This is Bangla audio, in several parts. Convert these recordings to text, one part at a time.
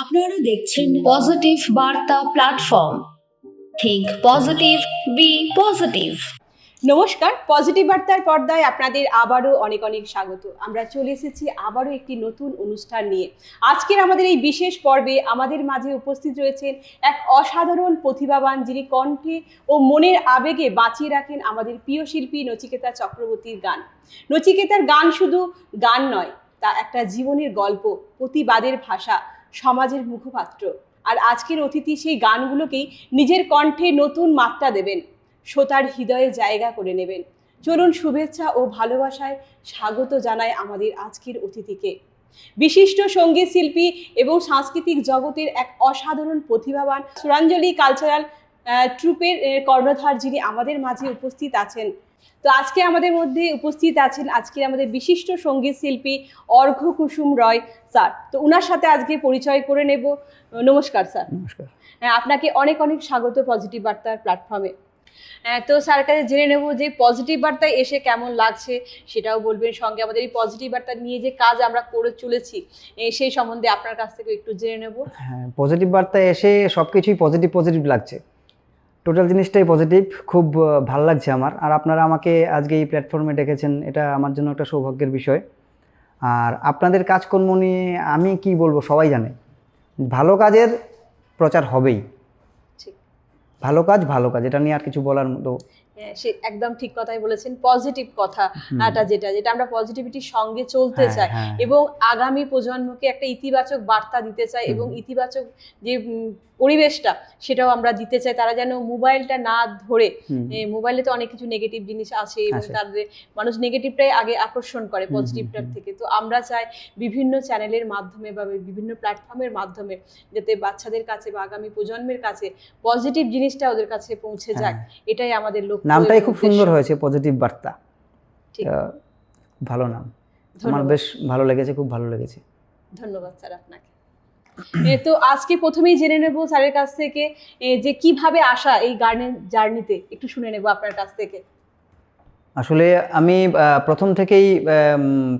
আপনারা দেখছেন positive Barta platform. Think positive, be positive. নমস্কার, পজিটিভ বার্তার পর্দায় আপনাদের আবারও অনেক অনেক স্বাগত। আমরা চলে এসেছি আবারও একটি নতুন অনুষ্ঠান নিয়ে। আজকের আমাদের এই বিশেষ পর্বে আমাদের মাঝে উপস্থিত রয়েছেন এক অসাধারণ প্রতিভাবান, যিনি কণ্ঠে ও মনের আবেগে বাঁচিয়ে রাখেন আমাদের প্রিয় শিল্পী নচিকেতা চক্রবর্তীর গান। নচিকেতার গান শুধু গান নয়, তা একটা জীবনের গল্প, প্রতিবাদের ভাষা, সমাজের মুখপাত্র। আর আজকের অতিথি সেই গানগুলোকেই নিজের কণ্ঠে নতুন মাত্রা দেবেন, শ্রোতার হৃদয়ে জায়গা করে নেবেন। চলুন শুভেচ্ছা ও ভালোবাসায় স্বাগত জানায় আমাদের আজকের অতিথিকে। বিশিষ্ট সঙ্গীত শিল্পী এবং সাংস্কৃতিক জগতের এক অসাধারণ প্রতিভাবান সুরাঞ্জলি কালচারাল ট্রুপের কর্ণধার, যিনি আমাদের মাঝে উপস্থিত আছেন। তো আজকে আমাদের মধ্যে উপস্থিত আছেন আজকে আমাদের বিশিষ্ট সঙ্গীত শিল্পী অর্ঘ্য কুসুম রয় স্যার। তো ওনার সাথে আজকে পরিচয় করে নেব। নমস্কার স্যার। নমস্কার। আপনাকে অনেক অনেক স্বাগত পজিটিভ বার্তার প্ল্যাটফর্মে। তো স্যার কাছে জেনে নেব যে পজিটিভ বার্তায় এসে কেমন লাগছে, সেটাও বলবেন। সঙ্গে আমাদের এই পজিটিভ বার্তা নিয়ে যে কাজ আমরা করে চলেছি সেই সম্বন্ধে আপনার কাছ থেকে একটু জেনে নেব। হ্যাঁ, পজিটিভ বার্তায় এসে সব কিছুই পজিটিভ লাগছে। টোটাল জিনিসটাই পজিটিভ, খুব ভালো লাগছে আমার। আর আপনারা আমাকে আজকে এই প্ল্যাটফর্মে ডেকেছেন, এটা আমার জন্য একটা সৌভাগ্যের বিষয়। আর আপনাদের কাজকর্ম নিয়ে আমি কি বলবো, সবাই জানে ভালো কাজের প্রচার হবেই। ভালো কাজ, এটা নিয়ে আর কিছু বলার মতো। সে একদম ঠিক কথাই বলেছেন। পজিটিভ কথাটা যেটা আমরা পজিটিভিটির সঙ্গে চলতে চাই এবং আগামী প্রজন্মকে একটা ইতিবাচক বার্তা দিতে চাই এবং ইতিবাচক যে পরিবেশটা সেটাও আমরা দিতে চাই। তারা যেন মোবাইলটা না ধরে, মোবাইলে তো অনেক কিছু নেগেটিভ জিনিস আছে এবং তাদের মানুষ নেগেটিভটাই আগে আকর্ষণ করে পজিটিভটার থেকে। তো আমরা চাই বিভিন্ন চ্যানেলের মাধ্যমে বা বিভিন্ন প্ল্যাটফর্মের মাধ্যমে যাতে বাচ্চাদের কাছে বা আগামী প্রজন্মের কাছে পজিটিভ জিনিসটা ওদের কাছে পৌঁছে যায়, এটাই আমাদের লক্ষ্য। নামটাই খুব সুন্দর হয়েছে, পজিটিভ বার্তা। ভালো নাম, আমার বেশ ভালো লেগেছে, খুব ভালো লেগেছে। ধন্যবাদ স্যার আপনাকে। তো আজকে প্রথমেই জেনে নেব স্যারের কাছ থেকে যে কিভাবে আসা এই গানের জার্নিতে, একটু শুনে নেব আপনার কাছ থেকে। আসলে আমি প্রথম থেকেই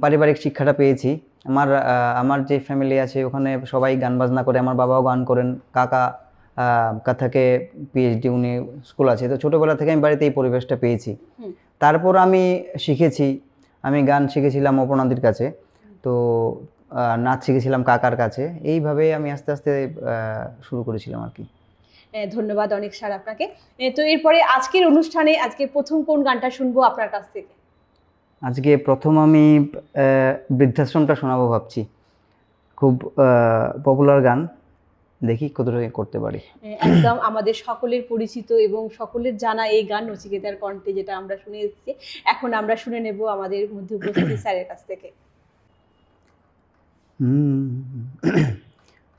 পারিবারিক শিক্ষাটা পেয়েছি। আমার যে ফ্যামিলি আছে ওখানে সবাই গান বাজনা করে। আমার বাবাও গান করেন, কাকা থেকে পিএইচডি, উনি স্কুল আছে। তো ছোটোবেলা থেকে আমি বাড়িতে এই পরিবেশটা পেয়েছি। তারপর আমি গান শিখেছিলাম অপর্ণাদির কাছে, তো নাচ শিখেছিলাম কাকার কাছে। এইভাবে আমি আস্তে আস্তে শুরু করেছিলাম আর কি। ধন্যবাদ অনেক স্যার আপনাকে। তো এরপরে আজকের অনুষ্ঠানে আজকে প্রথম কোন গানটা শুনবো আপনার কাছ থেকে? আজকে প্রথম আমি বৃদ্ধাশ্রমটা শোনাবো ভাবছি। খুব পপুলার গান, দেখি কতটুকু করতে পারি। একদম আমাদের সকলের পরিচিত এবং সকলের জানা এই গান নচিকেতার কণ্ঠে, যেটা আমরা শুনে এসেছি। এখন আমরা শুনে নেব আমাদের মধ্যে উপস্থিত স্যারের কাছ থেকে।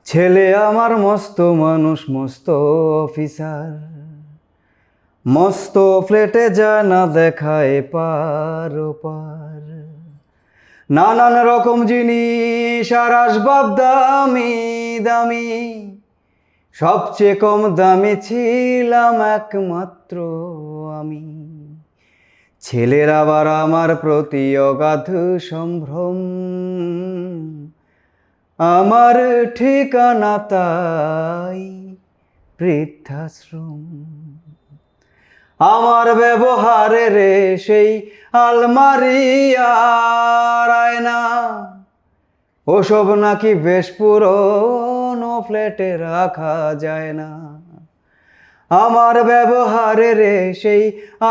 ছেলে আমার মস্ত মানুষ, মস্ত অফিসার, মস্ত ফ্লেটে যায় না দেখায় পার ওপার। নানান রকম জিনিস আর আসবাব দামি দামি, সবচেয়ে কম দামি ছিলাম একমাত্র আমি। ছেলের আবার আমার প্রতি অগাধ সম্ভ্রম, আমার ঠিকানা তাই বৃদ্ধাশ্রম। আমার ব্যবহারে রে সেই আলমারি আর আয়না, ওসব নাকি বেশ পুরনো ফ্ল্যাটে রাখা যায় না। আমার ব্যবহারে রে সেই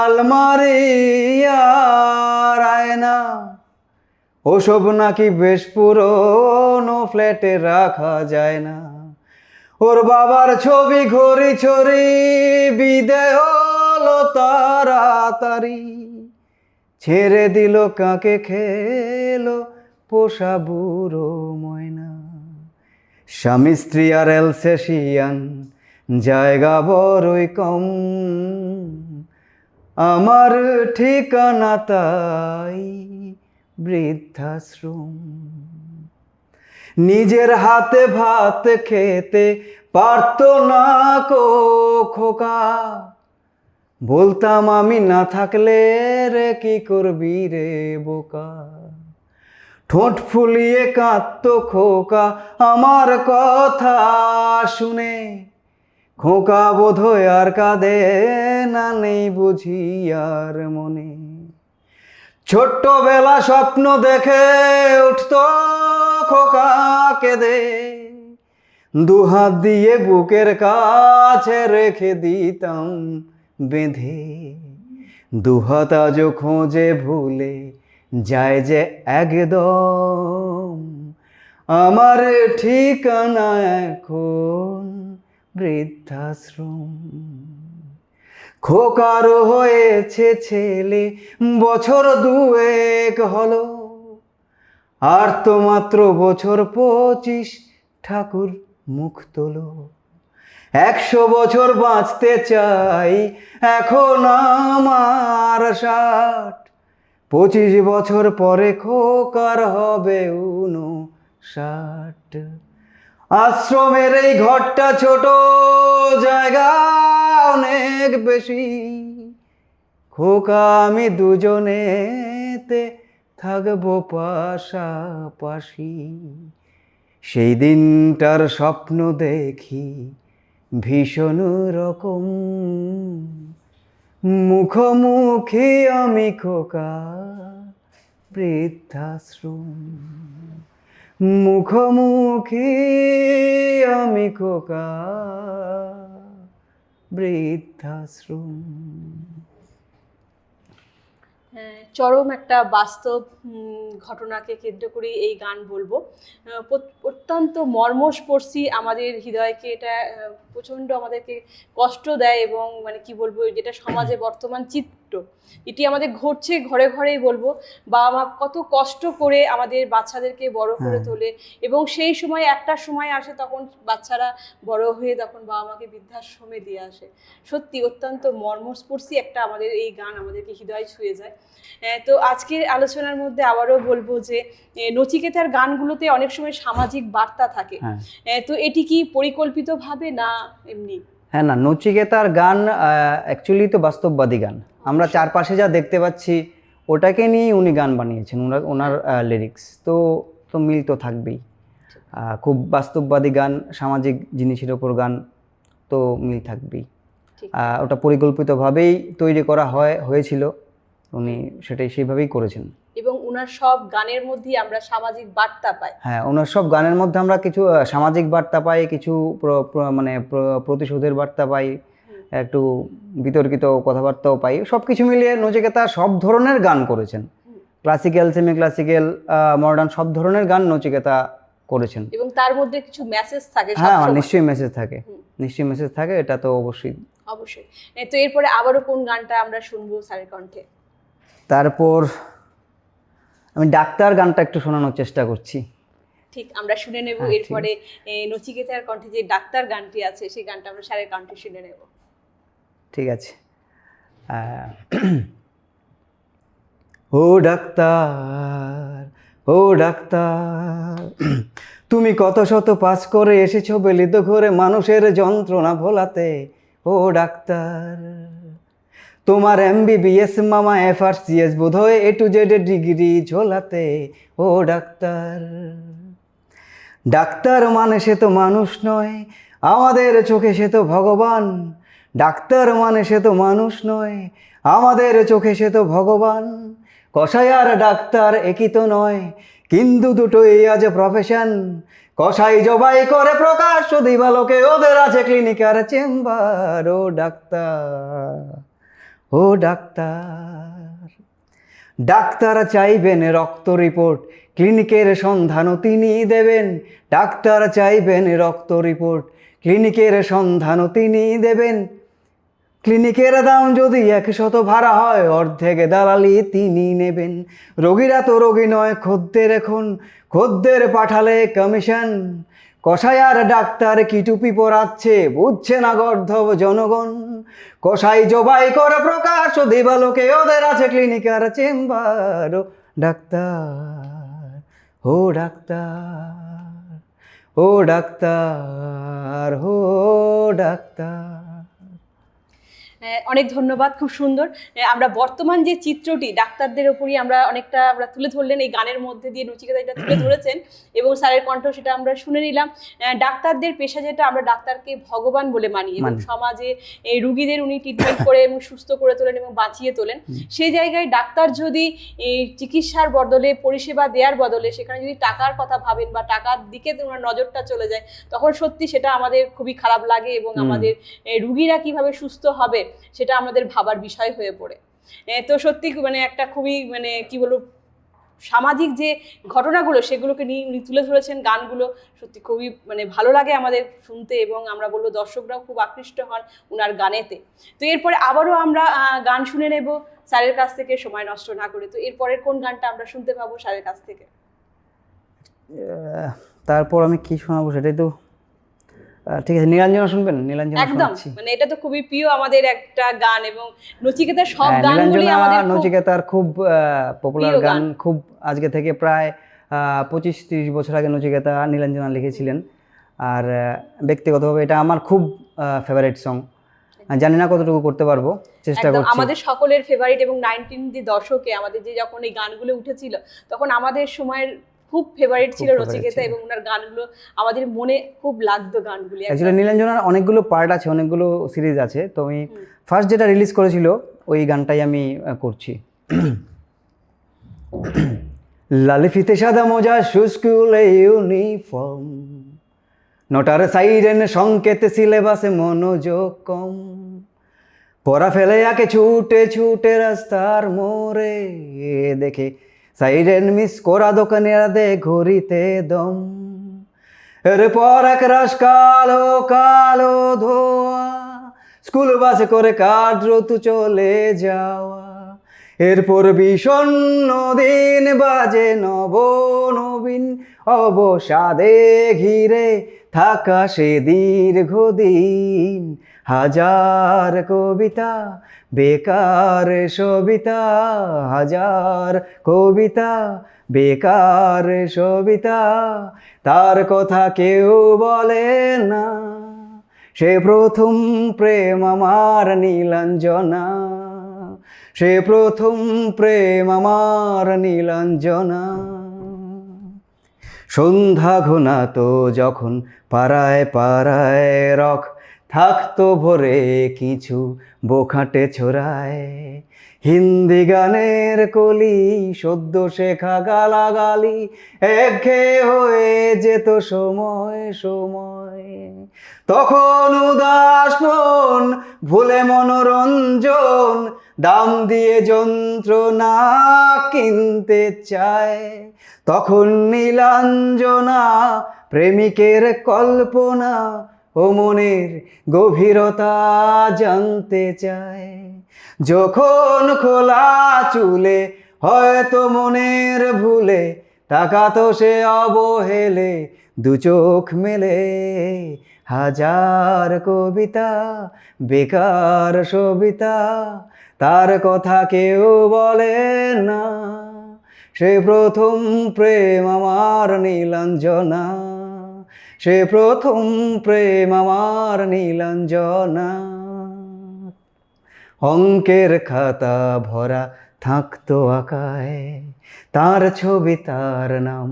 আলমারি আর আয়না, ওসব নাকি বেশ পুরনো ফ্ল্যাটে রাখা যায় না। ওর বাবার ছবি ঘড়ি ছড়ি বিদেয় হলো তাড়াতাড়ি, ছেড়ে দিল কাকে খেলো পোষা বুড়ো ময়না। স্বামী স্ত্রী আর এলসেশিয়ান, জায়গা বড়ই কম, আমার ঠিকানা তাই বৃদ্ধাশ্রম। নিজের হাতে ভাত খেতে পারতো না কো খোকা, বলতাম আমি না থাকলে রে কি করবি রে বোকা। ঠোঁট ফুলিয়ে কাঁদতো খোকা আমার কথা শুনে। খোকা বোধহয় আর কাঁদে না, নেই বুঝি আর মনে। ছোট্টবেলা স্বপ্ন দেখে উঠতো খোকা কেঁদে, দুহাত দিয়ে বুকের কাছে রেখে দিতাম বেঁধে। দুহাত আজও খোঁজে ভুলে যায় যে একদম, আমার ঠিকানা এখন বৃদ্ধাশ্রম। খোকারও হয়েছে ছেলে, বছর দুয়েক হলো, আর তো মাত্র বছর 25, ঠাকুর মুখ তোলো। 100 বছর বাঁচতে চাই, এখন আমার 60, 25 বছর পরে খোকার হবে 59। আশ্রমের এই ঘরটা ছোট, জায়গা অনেক বেশি, খোকা আমি দুজনেতে থাকবো পাশাপাশি। সেই দিনটার স্বপ্ন দেখি ভীষণ রকম, মুখোমুখি আমি খোকা বৃদ্ধাশ্রম। মুখোমুখি আমি খোকা বৃদ্ধাশ্রম। চরম একটা বাস্তব ঘটনাকে কেন্দ্র করে এই গান বলবো। অত্যন্ত মর্মস্পর্শী, আমাদের হৃদয়কে এটা প্রচণ্ড আমাদেরকে কষ্ট দেয়, এবং মানে কি বলবো, যেটা সমাজে বর্তমান চিত্র, এটি আমাদের ঘটছে ঘরে ঘরেই বলবো। বাবা মা কত কষ্ট করে আমাদের বাচ্চাদেরকে বড় করে তোলে, এবং সেই সময় একটা সময় আসে তখন বাচ্চারা বড় হয়ে তখন বাবা মাকে বৃদ্ধাশ্রমে দিয়ে আসে। সত্যি অত্যন্ত মর্মস্পর্শী একটা আমাদের এই গান, আমাদেরকে হৃদয় ছুঁয়ে যায়। তো আজকের আলোচনার মধ্যে আবারও বলবো যে নচিকেতার গানগুলোতে অনেক সময় সামাজিক বার্তা থাকে, তো এটি কি পরিকল্পিতভাবে না এমনি? হ্যাঁ, না, নচিকেতার গান অ্যাকচুয়ালি তো বাস্তববাদী গান। আমরা চারপাশে যা দেখতে পাচ্ছি ওটাকে নিয়েই উনি গান বানিয়েছেন, ওনার লিরিক্স তো তো মিল তো থাকবেই। খুব বাস্তববাদী গান, সামাজিক জিনিসের ওপর গান, তো মিল থাকবেই। ওটা পরিকল্পিতভাবেই তৈরি করা হয়েছিল, উনি সেটাই সেইভাবেই করেছেন। এবং ওনার সব গানের মধ্যেই আমরা সামাজিক বার্তা পাই। হ্যাঁ, ওনার সব গানের মধ্যে আমরা কিছু সামাজিক বার্তা পাই, কিছু মানে প্রতিশোধের বার্তা পাই, একটু বিতর্কিত কথাবার্তাও পাই। সব কিছু মিলিয়ে নচিকেতা সব ধরনের গান করেছেন, ক্লাসিক্যাল, সেমি ক্লাসিক্যাল, মডার্ন, সব ধরনের গান নচিকেতা করেছেন। এবং তার মধ্যে কিছু মেসেজ থাকে। হ্যাঁ, নিশ্চয়ই মেসেজ থাকে, নিশ্চয়ই মেসেজ থাকে, এটা তো অবশ্যই। তো এরপরে আবারও কোন গানটা আমরা শুনবো স্যারের কণ্ঠে? তারপর আমি ডাক্তার গানটা একটু শোনানোর চেষ্টা করছি। ঠিক, আমরা শুনে নেব। এরপরে নচিকেতার কণ্ঠে যে ডাক্তার গানটি আছে সেই গানটা আমরা স্যারের কণ্ঠে শুনে নেব। ঠিক আছে। ও ডাক্তার, ও ডাক্তার, তুমি কত শত পাস করে এসেছো বেলিত ঘরে মানুষের যন্ত্রণা ভোলাতে। ও ডাক্তার, তোমার MBBS মামা FRCS বোধহয় A to Z ডিগ্রি ঝোলাতে। ও ডাক্তার, ডাক্তার মানে সে তো মানুষ নয়, আমাদের চোখে সে তো ভগবান। ডাক্তার মানে সে তো মানুষ নয়, আমাদের চোখে সে তো ভগবান। কসাই আর ডাক্তার একই তো নয়, কিন্তু দুটোই আজ প্রফেশন। কসাই জবাই করে প্রকাশ দিবালোকে, ওদের আছে ক্লিনিক আর চেম্বার। ও ডাক্তার, ও ডাক্তার, ডাক্তার চাইবেন রক্ত রিপোর্ট, ক্লিনিকের সন্ধানও তিনি দেবেন। ডাক্তার চাইবেন রক্ত রিপোর্ট, ক্লিনিকের সন্ধানও তিনি দেবেন। ক্লিনিকের দাম যদি 100 ভাড়া হয়, অর্ধেক দালালি তিনি নেবেন। রোগীরা তো রোগী নয় খদ্দের, এখন খদ্দের পাঠালে কমিশন। কসাই আর ডাক্তার কি টুপি পরাচ্ছে, বুঝছে না গর্ধব জনগণ। কসাই জবাই করে প্রকাশ দিবালোকে, ওদের আছে ক্লিনিক আর চেম্বার। ও ডাক্তার, ও ডাক্তার, ও ডাক্তার, ও ডাক্তার। অনেক ধন্যবাদ, খুব সুন্দর। আমরা বর্তমান যে চিত্রটি ডাক্তারদের ওপরই আমরা অনেকটা তুলে ধরলেন, এই গানের মধ্যে দিয়ে নচিকেতা এটা তুলে ধরেছেন এবং স্যারের কণ্ঠ সেটা আমরা শুনে নিলাম। ডাক্তারদের পেশা যেটা, আমরা ডাক্তারকে ভগবান বলে মানি এবং সমাজে এই রুগীদের উনি ট্রিটমেন্ট করে এবং সুস্থ করে তোলেন এবং বাঁচিয়ে তোলেন। সেই জায়গায় ডাক্তার যদি এই চিকিৎসার বদলে, পরিষেবা দেওয়ার বদলে সেখানে যদি টাকার কথা ভাবেন বা টাকার দিকে ওনার নজরটা চলে যায়, তখন সত্যি সেটা আমাদের খুবই খারাপ লাগে এবং আমাদের রুগীরা কিভাবে সুস্থ হবে সেটা আমাদের ভাবার বিষয় হয়ে পড়ে। তো সত্যি একটা খুবই কি বলবো, সামাজিক যে ঘটনাগুলো সেগুলোকে নিয়ে উনি তুলে ধরেছেন গানগুলো, সত্যি খুবই ভালো লাগে আমাদের শুনতে এবং আমরা বলবো দর্শকরাও খুব আকৃষ্ট হন ওনার গানেতে। তো এরপরে আবারও আমরা গান শুনে নেব স্যারের কাছ থেকে, সময় নষ্ট না করে। তো এরপরের কোন গানটা আমরা শুনতে পাবো স্যারের কাছ থেকে? তারপর আমি কি শোনাবো সেটাই তো, ঠিক আছে, নীলাঞ্জনা শুনবেন? নীলাঞ্জনা একদম, এটা তো খুবই প্রিয় আমাদের একটা গান এবং নচিকেতার সব গানগুলি আমাদের নচিকেতার খুব পপুলার গান। খুব আজকে থেকে প্রায় 25-30 বছর আগে নচিকেতা নীলাঞ্জনা লিখেছিলেন। আর ব্যক্তিগতভাবে এটা আমার খুব ফেভারিট সং। জানি না কতটুকু করতে পারবো, চেষ্টা করছি। আমাদের সকলের ফেভারিট এবং 19 দশকে আমাদের যে যখন এই গানগুলো উঠেছিল তখন আমাদের সময়ের খুব ফেভারিট ছিল নচিকেতা এবং ওনার গানগুলো আমাদের মনে খুব লাগতো গানগুলি। অ্যাকচুয়ালি নীলাঞ্জনার অনেকগুলো পার্ট আছে, অনেকগুলো সিরিজ আছে, তো আমি ফার্স্ট যেটা রিলিজ করেছিল ওই গানটাই আমি করছি। লাল ফিতে সাদা মোজা, স্কুলে ইউনিফর্ম, নোটার সাইরেন সংকেত, সিলেবাসে মনোযোগ কম, পড়া ফেলে আকে ছুটে ছুটে রাস্তার মোড়ে, দেখে সাইরেন মিস করা দোকানের দে ঘড়িতে দম, এরপর এক রাস কালো কালো ধোয়া, স্কুল বাসে করে কাটরত চলে যাওয়া, এরপর বিষণ্ণ দিন বাজে নব নবীন, অবসাদে ঘিরে থাকা সে দীর্ঘদিন, হাজার কবিতা বেকার সবিতা, হাজার কবিতা বেকার সবিতা, তার কথা কেউ বলে না, সে প্রথম প্রেম আমার নীলাঞ্জনা, সে প্রথম প্রেম আমার নীলাঞ্জনা। সন্ধ্যা ঘনাতো যখন পাড়ায় পাড়ায় রক থাকতো ভরে কিছু বোখাটে ছোড়ায়, হিন্দি গানের কলি সদ্য শেখা গালাগালি একঘেয়ে হয়ে যেত সময় সময়, তখন উদাস মন ভুলে মনোরঞ্জন, দাম দিয়ে যন্ত্রণা কিনতে চায়, তখন নীলাঞ্জনা প্রেমিকের কল্পনা ও মনের গভীরতা জানতে চায়, যখন খোলা চুলে হয়তো মনের ভুলে তাকাতো সে অবহেলে, দু চোখ মেলে হাজার কবিতা বেকার সবিতা, তার কথা কেউ বলে না, সে প্রথম প্রেম আমার নীলাঞ্জনা, সে প্রথম প্রেম আমার নীলাঞ্জনা। অঙ্কের খাতা ভরা থাকতো আঁকায়, তার ছবি তার নাম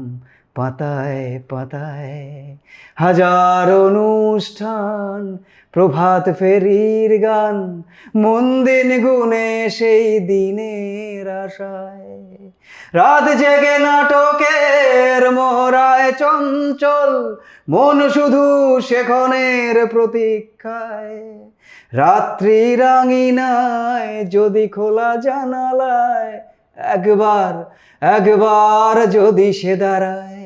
পাতায় পাতায়, হাজার অনুষ্ঠান প্রভাত ফেরির গান, মন দিন গুনে সেই দিনের আশায়, রাত জেগে নাটকের মোহরায় চঞ্চল, মন শুধু সেক্ষণের প্রতীক্ষায়, রাত্রি রাঙিনায় যদি খোলা জানালায় একবার একবার যদি সে দাঁড়ায়,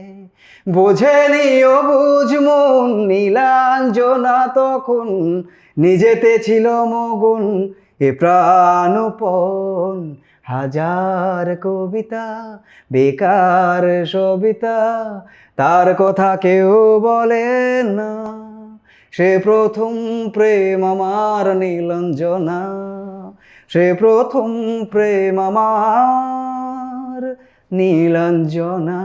বোঝেনি অবুঝ মন নীলাঞ্জনা তখন নিজেতে ছিল মগন, এ প্রাণপণ হাজার কবিতা বেকার সবিতা, তার কথা কেউ বলে না, সে প্রথম প্রেম আমার নীলাঞ্জনা, সে প্রথম প্রেম আমার নীলাঞ্জনা।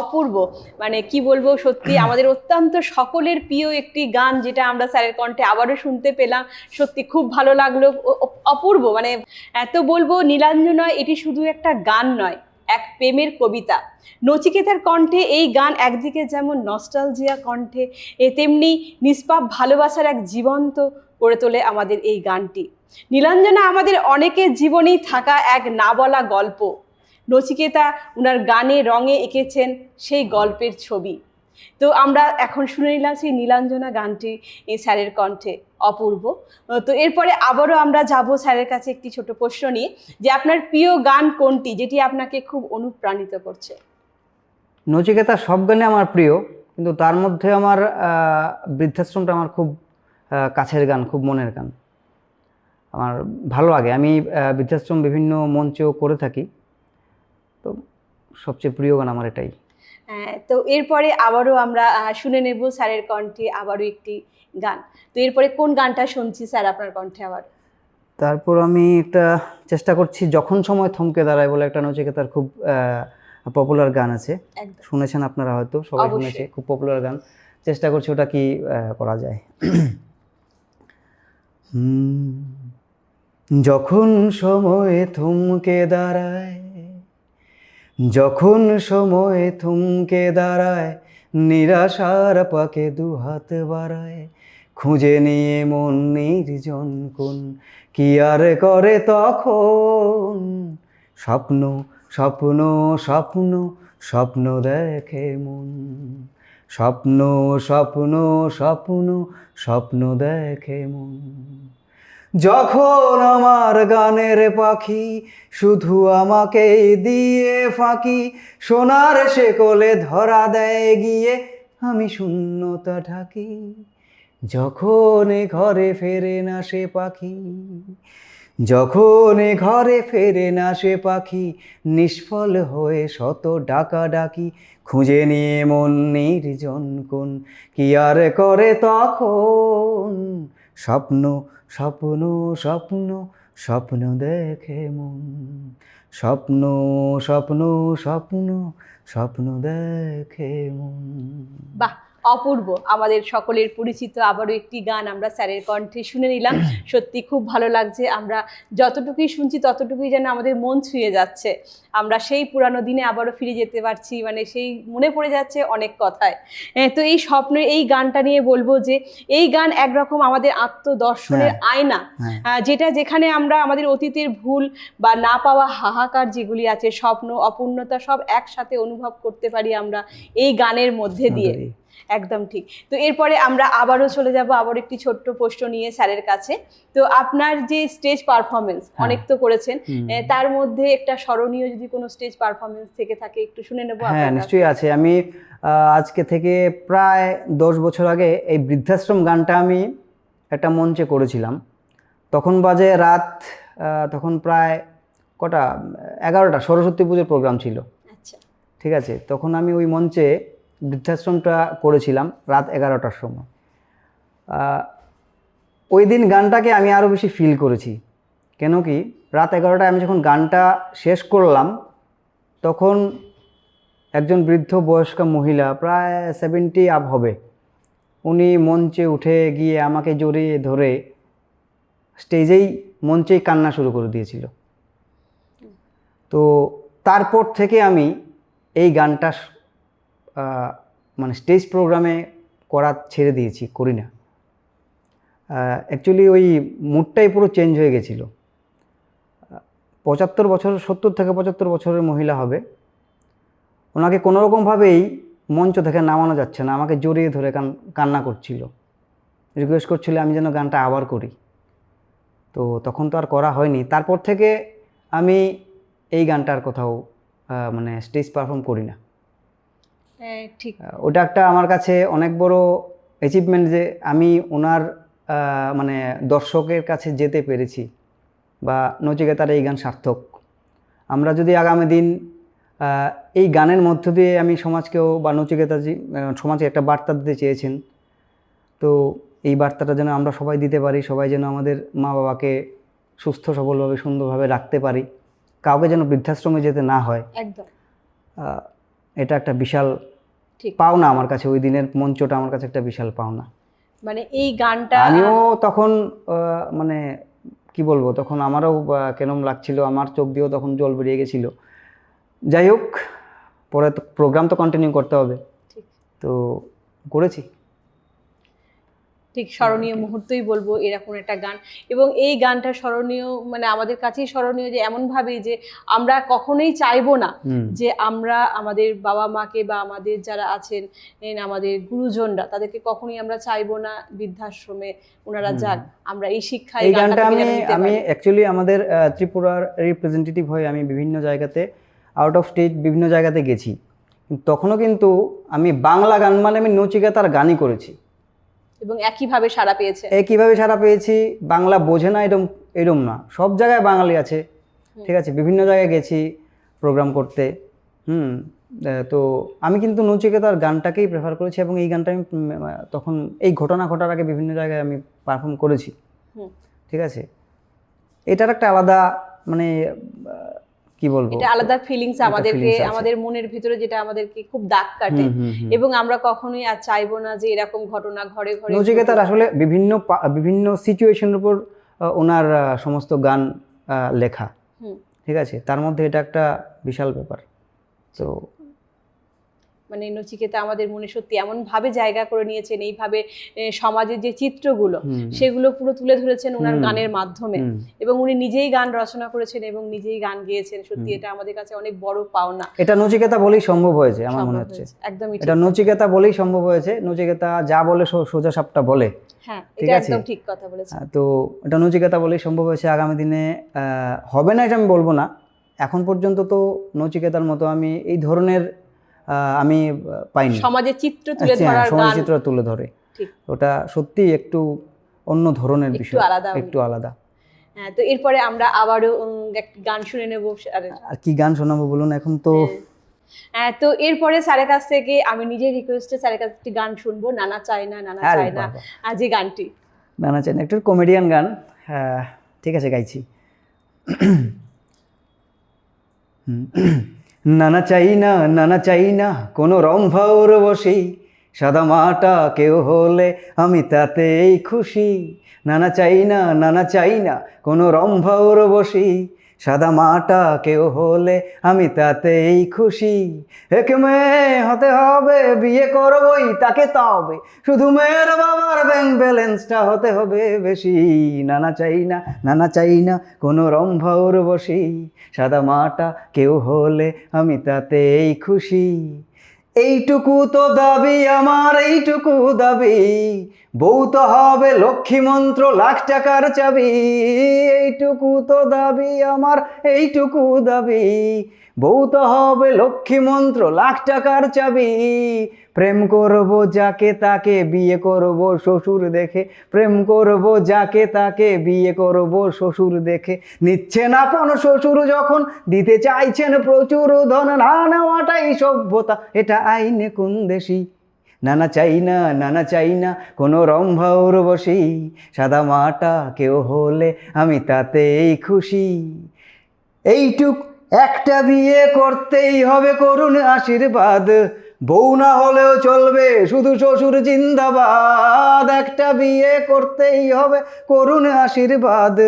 অপূর্ব, মানে কি বলবো, সত্যি আমাদের অত্যন্ত সকলের প্রিয় একটি গান যেটা আমরা স্যারের কণ্ঠে আবারও শুনতে পেলাম। সত্যি খুব ভালো লাগলো, অপূর্ব, মানে এত বলবো নীলাঞ্জনা এটি শুধু একটা গান নয়, এক প্রেমের কবিতা। নচিকেতার কণ্ঠে এই গান একদিকে যেমন নস্টালজিয়া কণ্ঠে, তেমনি নিষ্পাপ ভালোবাসার এক জীবন্ত করে তোলে আমাদের এই গানটি। নীলাঞ্জনা আমাদের অনেকের জীবনেই থাকা এক না বলা গল্প। নচিকেতা উনার গানে রঙে এঁকেছেন সেই গল্পের ছবি। তো আমরা এখন শুনে নিলাম সেই নীলাঞ্জনা গানটি এই স্যারের কণ্ঠে, অপূর্ব। তো এরপরে আবারও আমরা যাব স্যারের কাছে একটি ছোট প্রশ্ন নিয়ে, যে আপনার প্রিয় গান কোনটি যেটি আপনাকে খুব অনুপ্রাণিত করছে? নচিকেতা সব গানে আমার প্রিয়, কিন্তু তার মধ্যে আমার বৃদ্ধাশ্রমটা আমার খুব কাছের গান, খুব মনের গান, আমার ভালো লাগে। আমি বৃদ্ধাশ্রম বিভিন্ন মঞ্চেও করে থাকি, তো সবচেয়ে প্রিয় গান আমার এটাই। তো এরপরে আবারও আমরা শুনে নেব স্যারের কণ্ঠে আবারও একটি গান। তো এরপরে কোন গানটা শুনছি স্যার আপনার কণ্ঠে আবার? তারপর আমি একটা চেষ্টা করছি, যখন সময় থমকে দাঁড়ায় বলে একটা নচিকেতার খুব পপুলার গান আছে, একদম। শুনেছেন আপনারা হয়তো, সবাই অবশ্যই। শুনেছে, খুব পপুলার গান। চেষ্টা করছি ওটা কি করা যায়। যখন সময় থমকে দাঁড়ায়, যখন সময় থমকে দাঁড়ায়, নিরাশার পাকে দুহাত বাড়ায়, খুঁজে নিয়ে মন নির্জন কোণ, কি আর করে তখন? স্বপ্ন স্বপ্ন স্বপ্ন স্বপ্ন দেখে মন, স্বপ্ন স্বপ্ন স্বপ্ন স্বপ্ন দেখে মন। যখন আমার গানের পাখি শুধু আমাকেই দিয়ে ফাঁকি, সোনার শেকলে ধরা দেয় গিয়ে, আমি শূন্যতা ঢাকি। যখন ঘরে ফেরে না সে পাখি, যখন ঘরে ফেরে না সে পাখি, নিষ্ফল হয়ে শত ডাকাডাকি, খুঁজে নিয়ে মন নির্জন কোণ, কি আর করে তখন? স্বপ্ন স্বপ্ন স্বপ্ন স্বপ্ন দেখে মন, স্বপ্ন স্বপ্ন স্বপ্ন স্বপ্ন দেখে মন। বাহ, অপূর্ব, আমাদের সকলের পরিচিত আবারও একটি গান আমরা স্যারের কণ্ঠে শুনে নিলাম। সত্যি খুব ভালো লাগছে, আমরা যতটুকুই শুনছি ততটুকুই যেন আমাদের মন ছুঁয়ে যাচ্ছে। আমরা সেই পুরানো দিনে আবারও ফিরে যেতে পারছি, মানে সেই মনে পড়ে যাচ্ছে অনেক কথায়। তো এই স্বপ্নের এই গানটা নিয়ে বলবো যে এই গান একরকম আমাদের আত্মদর্শনের আয়না, যেটা যেখানে আমরা আমাদের অতীতের ভুল বা না পাওয়া হাহাকার যেগুলি আছে, স্বপ্ন, অপূর্ণতা সব একসাথে অনুভব করতে পারি আমরা এই গানের মধ্যে দিয়ে। একদম ঠিক। তো এরপরে আমরা আবারও চলে যাব আবার একটি ছোট্ট প্রশ্ন নিয়ে স্যারের কাছে। তো আপনার যে স্টেজ পারফরমেন্স অনেক তো করেছেন, তার মধ্যে একটা স্মরণীয় যদি কোনো স্টেজ পারফরমেন্স থেকে থাকে একটু শুনে নেব। হ্যাঁ, নিশ্চয়ই আছে। আমি আজকে থেকে প্রায় 10 বছর আগে এই বৃদ্ধাশ্রম গানটা আমি একটা মঞ্চে করেছিলাম। তখন বাজে রাত, তখন প্রায় কটা, 11টা, সরস্বতী পুজোর প্রোগ্রাম ছিল। আচ্ছা, ঠিক আছে, তখন আমি ওই মঞ্চে বৃদ্ধাশ্রমটা করেছিলাম রাত 11টার সময়। ওই দিন গানটাকে আমি আরও বেশি ফিল করেছি। কেন কি, রাত 11টায় আমি যখন গানটা শেষ করলাম, তখন একজন বৃদ্ধ বয়স্কা মহিলা, প্রায় 70 আপ হবে, উনি মঞ্চে উঠে গিয়ে আমাকে জড়িয়ে ধরে স্টেজেই মঞ্চেই কান্না শুরু করে দিয়েছিল। তো তারপর থেকে আমি এই গানটা মানে স্টেজ প্রোগ্রামে করা ছেড়ে দিয়েছি, করি না। অ্যাকচুয়ালি ওই মুডটাই পুরো চেঞ্জ হয়ে গেছিলো। 75 বছর, 70 থেকে 75 বছরের মহিলা হবে, ওনাকে কোনোরকমভাবেই মঞ্চ থেকে নামানো যাচ্ছে না, আমাকে জড়িয়ে ধরে কান্না করছিল, রিকোয়েস্ট করছিল আমি যেন গানটা আবার করি। তো তখন তো আর করা হয়নি। তারপর থেকে আমি এই গানটার কোথাও মানে স্টেজ পারফর্ম করি না। ঠিক। ওটা একটা আমার কাছে অনেক বড় অ্যাচিভমেন্ট যে আমি ওনার মানে দর্শকের কাছে যেতে পেরেছি, বা নচিকেতার এই গান সার্থক। আমরা যদি আগামী দিন এই গানের মধ্য দিয়ে আমি সমাজকেও, বা নচিকেতাজি সমাজকে একটা বার্তা দিতে চেয়েছেন, তো এই বার্তাটা যেন আমরা সবাই দিতে পারি, সবাই যেন আমাদের মা বাবাকে সুস্থ সবলভাবে সুন্দরভাবে রাখতে পারি, কাউকে যেন বৃদ্ধাশ্রমে যেতে না হয়। একদম। এটা একটা বিশাল ঠিক। পাওনা আমার কাছে, ওই দিনের মঞ্চটা আমার কাছে একটা বিশাল পাওনা। মানে এই গানটা আমিও তখন মানে কি বলবো, তখন আমারও কেরম লাগছিল, আমার চোখ দিয়েও তখন জল বেরিয়ে গেছিল। যাই হোক, পরে তো প্রোগ্রাম তো কন্টিনিউ করতে হবে, ঠিক তো করেছি। ঠিক স্মরণীয় মুহূর্তই বলবো এরকম একটা গান। এবং এই গানটা স্মরণীয়, মানে আমাদের কাছেই স্মরণীয় যে এমন ভাবে যে আমরা কখনোই চাইবো না যে আমরা আমাদের বাবা মাকে বা আমাদের যারা আছেন আমাদের গুরুজনরা, তাদেরকে কখনোই আমরা চাইবো না বৃদ্ধাশ্রমে ওনারা যাক। আমরা এই শিক্ষা এই গানটা আমি অ্যাকচুয়ালি আমাদের ত্রিপুরার রিপ্রেজেন্টেটিভ হয়ে আমি বিভিন্ন জায়গাতে, আউট অফ স্টেট বিভিন্ন জায়গাতে গেছি, তখনও কিন্তু আমি বাংলা গান মানে আমি নচিকেতার গানই করেছি এবং একইভাবে সাড়া পেয়েছে। একইভাবে সাড়া পেয়েছি। বাংলা বোঝে না এরম না, সব জায়গায় বাঙালি আছে, ঠিক আছে, বিভিন্ন জায়গায় গেছি প্রোগ্রাম করতে। তো আমি কিন্তু নচিকেতার গানটাকেই প্রেফার করেছি, এবং এই গানটা আমি তখন এই ঘটনা ঘটার আগে বিভিন্ন জায়গায় আমি পারফর্ম করেছি, ঠিক আছে। এটার একটা আলাদা মানে কি বলবো, এটা আলাদা ফিলিংস আমাদেরকে, আমাদের মনের ভিতরে যেটা আমাদেরকে খুব দাগ কাটে, এবং আমরা কখনোই আর চাইবো না যে এরকম ঘটনা ঘরে ঘরে। নচিকেতার আসলে বিভিন্ন সিচুয়েশনের উপর ওনার সমস্ত গান লেখা, ঠিক আছে, তার মধ্যে এটা একটা বিশাল ব্যাপার। তো মানে নচিকেতা আমাদের মনে সত্যি এমন ভাবে জায়গা করে নিয়েছেন, এইভাবে সমাজের যে চিত্রগুলো সেগুলো পুরো তুলে ধরেছেন ওনার গানের মাধ্যমে, এবং উনি নিজেই গান রচনা করেছেন এবং নিজেই গান গেয়েছেন। সত্যি এটা আমাদের কাছে অনেক বড় পাওনা। এটা নচিকেতা বলেই সম্ভব হয়েছে আমার মনে হচ্ছে, একদমই এটা নচিকেতা বলেই সম্ভব হয়েছে। নচিকেতা যা বলে সোজা সাপটা বলে, হ্যাঁ, এটা একদম ঠিক কথা বলেছেন। তো এটা নচিকেতা বলেই সম্ভব হয়েছে। আগামী দিনে হবে না এটা আমি বলবো না, এখন পর্যন্ত তো নচিকেতার মতো আমি এই ধরনের আমি পাইনি। সমাজের চিত্র তুলে ধরার গান, সমাজের চিত্র তুলে ধরে, ওটা সত্যি একটু অন্য ধরনের বিষয়, একটু আলাদা। হ্যাঁ, তো এরপরে আমরা আবারও গান শুনে নেব। আর কি গান শোনাবো বলুন এখন তো। হ্যাঁ, তো এরপরে স্যারের কাছ থেকে আমি নিজের রিকোয়েস্টে স্যারের কাছ থেকে গান শুনবো, নানা চাই না, নানা চাই না। আর যে গানটি নানা চাই না একটু কমেডিয়ান গান, ঠিক আছে, গাইছি। নানা চাই না, নানা চাই না কোনো রম্ভা উর্বশী, সাদা মাটা কেউ হলে আমি তাতেই খুশি। নানা চাই না, নানা চাই না কোনো রম্ভা উর্বশী, সাদা মাটা কেউ হলে আমি তাতেই খুশি। এক মেয়ে হতে হবে, বিয়ে করবই তাকে, তবে শুধু মেয়ের বাবার ব্যাংক ব্যালেন্সটা হতে হবে বেশি। নানা চাই না, নানা চাই না কোনো রম্ভা উর্বশী, সাদা মাটা কেউ হলে আমি তাতেই খুশি। এইটুকু তো দাবি আমার, এইটুকু দাবি, বউ তো হবে লক্ষ্মী মন্ত্র, লাখ টাকার চাবি। এইটুকু তো দাবি আমার, এইটুকু দাবি, বউ তো হবে লক্ষ্মী মন্ত্র, লাখ টাকার চাবি। প্রেম করব যাকে তাকে, বিয়ে করব শ্বশুর দেখে, প্রেম করব যাকে তাকে, বিয়ে করব শ্বশুর দেখে। নিচ্ছেন আপন শ্বশুর যখন, দিতে চাইছেন প্রচুর ধন, না নেওয়াটাই সভ্যতা, এটা আইনে কোন দেশি। নানা চাই না, নানা চাই না কোনো রম্ভা উর্বশী, সাদা মাটা কেউ হলে আমি তাতেই খুশি। এইটুক একটা বিয়ে করতেই হবে, করুন আশীর্বাদ, বউ না হলেও চলবে শুধু শ্বশুর জিন্দাবাদ। একটা বিয়ে করতেই হবে, করুন আশীর্বাদ,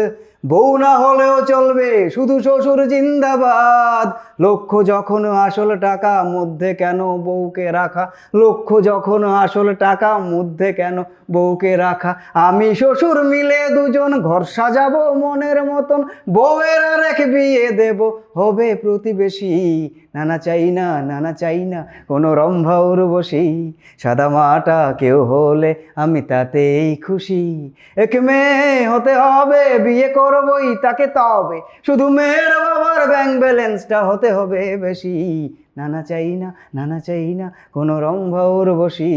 বউ না হলেও চলবে শুধু শ্বশুর জিন্দাবাদ। লক্ষ যখন আসল টাকা, মধ্যে কেন বউকে রাখা, লক্ষ যখন আসল টাকা, মধ্যে কেন বউকে রাখা। আমি শ্বশুর মিলে দুজন ঘর সাজাবো মনের মতন, বউয়ের আর এক বিয়ে দেব হবে প্রতিবেশী। নানা চাই না, নানা চাই না কোনো রম্ভা উর্বশী, সাদা মাটা কেউ হলে আমি তাতেই খুশি। এক মেয়ে হতে হবে, বিয়ে করবই তাকে, তবে শুধু মেয়ের বাবার ব্যাংক ব্যালেন্সটা হতে হবে বেশি। নানা চাই না, নানা চাই না কোনো রম্ভা উর্বশী,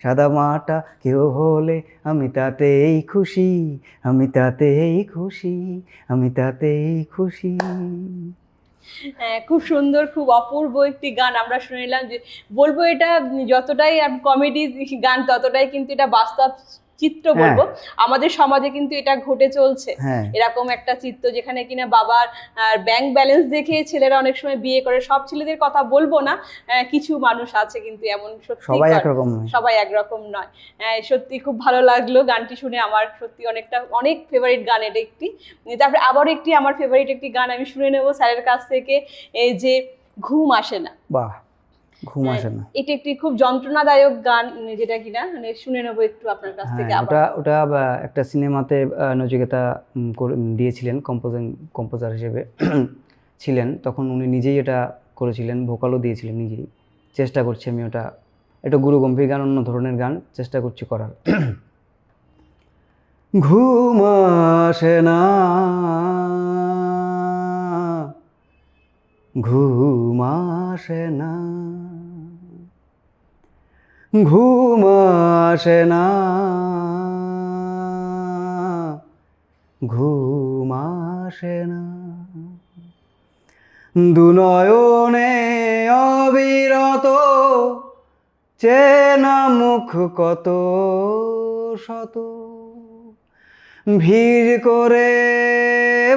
সাদা মাটা কেউ হলে আমি তাতেই খুশি, আমি তাতেই খুশি, আমি তাতেই খুশি। খুব সুন্দর, খুব অপূর্ব একটি গান আমরা শুনলাম। যে বলবো এটা যতটাই কমেডি গান, ততটাই কিন্তু এটা বাস্তব চিত্র হ্যাঁ। বলবো, আমাদের সমাজে কিন্তু এটা ঘটে চলছে। হ্যাঁ এরকম একটা চিত্র যেখানে কিনা বাবার ব্যাংক ব্যালেন্স দেখে ছেলেরা অনেক সময় বিয়ে করে। সব ছেলেদের কথা বলবো না, কিছু মানুষ আছে কিন্তু এমন, সত্যি সবাই একরকম নয়। সবাই একরকম নয়। সত্যি খুব ভালো লাগলো গানটি শুনে, আমার সত্যি অনেক ফেভারিট গান এটা একটি। তারপরে আবারও একটি আমার ফেভারিট একটি গান আমি শুনে নেব স্যারের কাছ থেকে, এই যে ঘুম আসে না। বাহ, ঘুম আসে না। এটা একটি খুব যন্ত্রণাদায়ক গান, যেটা কিনা শুনে নেবো একটু আপনার কাছ থেকে। হ্যাঁ, ওটা একটা সিনেমাতে নচিকেতা দিয়েছিলেন, কম্পোজার হিসেবে ছিলেন তখন, উনি নিজেই এটা করেছিলেন, ভোকালও দিয়েছিলেন নিজেই। চেষ্টা করছি আমি ওটা, একটা গুরুগম্ভীর গান, অন্য ধরনের গান চেষ্টা করছি করার। ঘুম আসে না, ঘুম আসে না, ঘুম আসে না, ঘুম আসে না, দুনয়নে অবিরত চেনা মুখ কত শত, ভিড় করে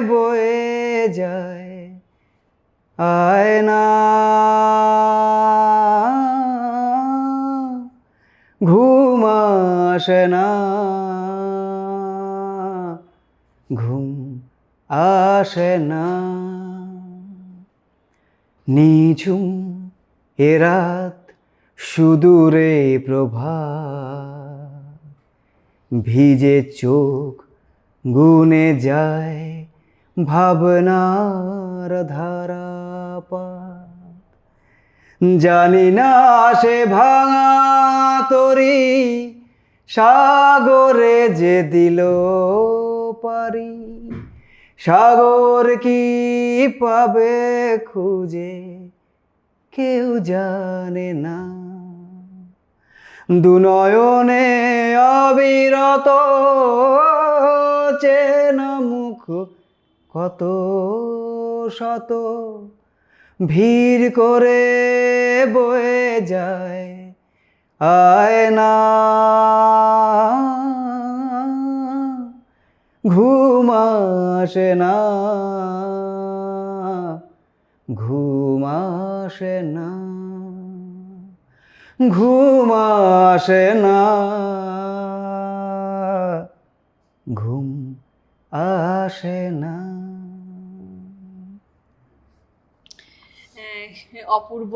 বয়ে যায় আয়না, ঘুম আসে না, ঘুম আসে না, নিঝুম এ রাত সুদূরে প্রভাত, ভিজে চোখ গুনে যায় ভাবনার ধারাপাত, জানি না সে ভাঙা তরি সাগরে যে দিল পারি, সাগর কি পাবে খুঁজে কেউ জানে না, দুনয়নে অবিরত চেনা মুখ কত শত, ভিড় করে বয়ে যায় আয়না, ঘুম আসে না, ঘুম আসে না, ঘুম আসে না, ঘুম আসে না। অপূর্ব